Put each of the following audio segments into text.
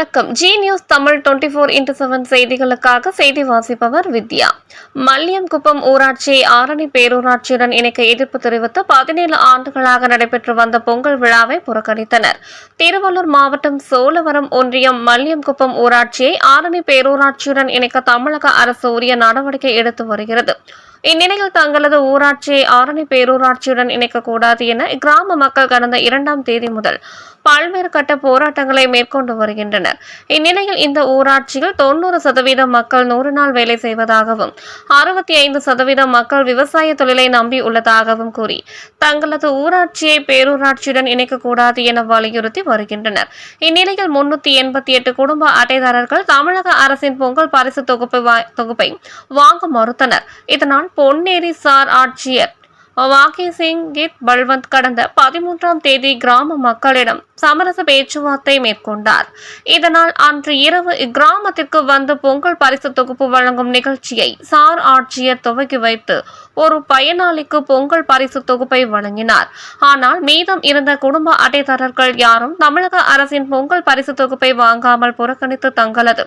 வணக்கம். G news Tamil 24x7 செய்திகளுக்காக செய்தி வாசிப்பவர் வித்யா. மல்லியம்குப்பம் ஊராட்சியை ஆரணி பேரூராட்சியுடன் இணைக்க எதிர்ப்பு தெரிவித்து 17 ஆண்டுகளாக நடைபெற்று வந்த பொங்கல் விழாவை புறக்கணித்தனர். திருவள்ளூர் மாவட்டம் சோழவரம் ஒன்றியம் மல்லியம்குப்பம் ஊராட்சியை ஆரணி பேரூராட்சியுடன் இணைக்க தமிழக அரசு உரிய நடவடிக்கை எடுத்து வருகிறது. இந்நிலையில் தங்களது ஊராட்சியை ஆரணி பேரூராட்சியுடன் இணைக்கக்கூடாது என கிராம மக்கள் கடந்த 2ஆம் தேதி முதல் பல்வேறு கட்ட போராட்டங்களை மேற்கொண்டு வருகின்றனர். இந்நிலையில் இந்த ஊராட்சியில் 90% மக்கள் 100 நாள் வேலை செய்வதாகவும் 65% மக்கள் விவசாய தொழிலை நம்பி உள்ளதாகவும் கூறி தங்களது ஊராட்சியை பேரூராட்சியுடன் இணைக்கக்கூடாது என வலியுறுத்தி வருகின்றனர். இந்நிலையில் 388 குடும்ப அட்டைதாரர்கள் தமிழக அரசின் பொங்கல் பரிசு தொகுப்பை வாங்க மறுத்தனர். இதனால் பொன்னேரி சார் ஆட்சியர் வாகி சிங் கித் பல்வந்த் கடந்த 13ஆம் தேதி கிராம மக்களிடம் சமரச பேச்சுவார்த்தை மேற்கொண்டார். இதனால் அன்று இரவு இக்கிராமத்திற்கு வந்து பொங்கல் பரிசு தொகுப்பு வழங்கும் நிகழ்ச்சியை சார் ஆட்சியர் துவக்கி வைத்து ஒரு பயனாளிக்கு பொங்கல் பரிசு தொகுப்பை வழங்கினார். ஆனால் மீதம் இருந்த குடும்ப அட்டைதாரர்கள் யாரும் தமிழக அரசின் பொங்கல் பரிசு தொகுப்பை வாங்காமல் புறக்கணித்து தங்களது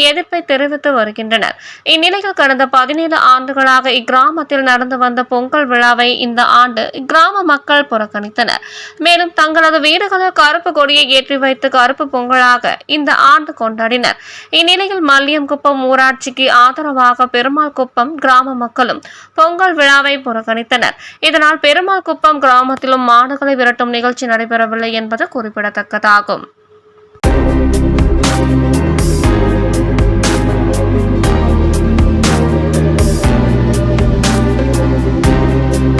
எதிர்ப்பை தெரிவித்து வருகின்றனர். இந்நிலையில் கடந்த 17 ஆண்டுகளாக இக்கிராமத்தில் நடந்து வந்த பொங்கல் விழாவை இந்த ஆண்டு கிராம மக்கள் புறக்கணித்தனர். மேலும் தங்களது வீடுகளில் கருப்பு கொடியை ஏற்றி வைத்து கருப்பு பொங்கலாக இந்த ஆண்டு கொண்டாடினர். இந்நிலையில் மல்லியம்குப்பம் ஊராட்சிக்கு ஆதரவாக பெருமாள் குப்பம் கிராம மக்களும் பொங்கல் விழாவை புறக்கணித்தனர். இதனால் பெருமாள் குப்பம் கிராமத்திலும் மாடுகளை விரட்டும் நிகழ்ச்சி நடைபெறவில்லை என்பது குறிப்பிடத்தக்கதாகும்.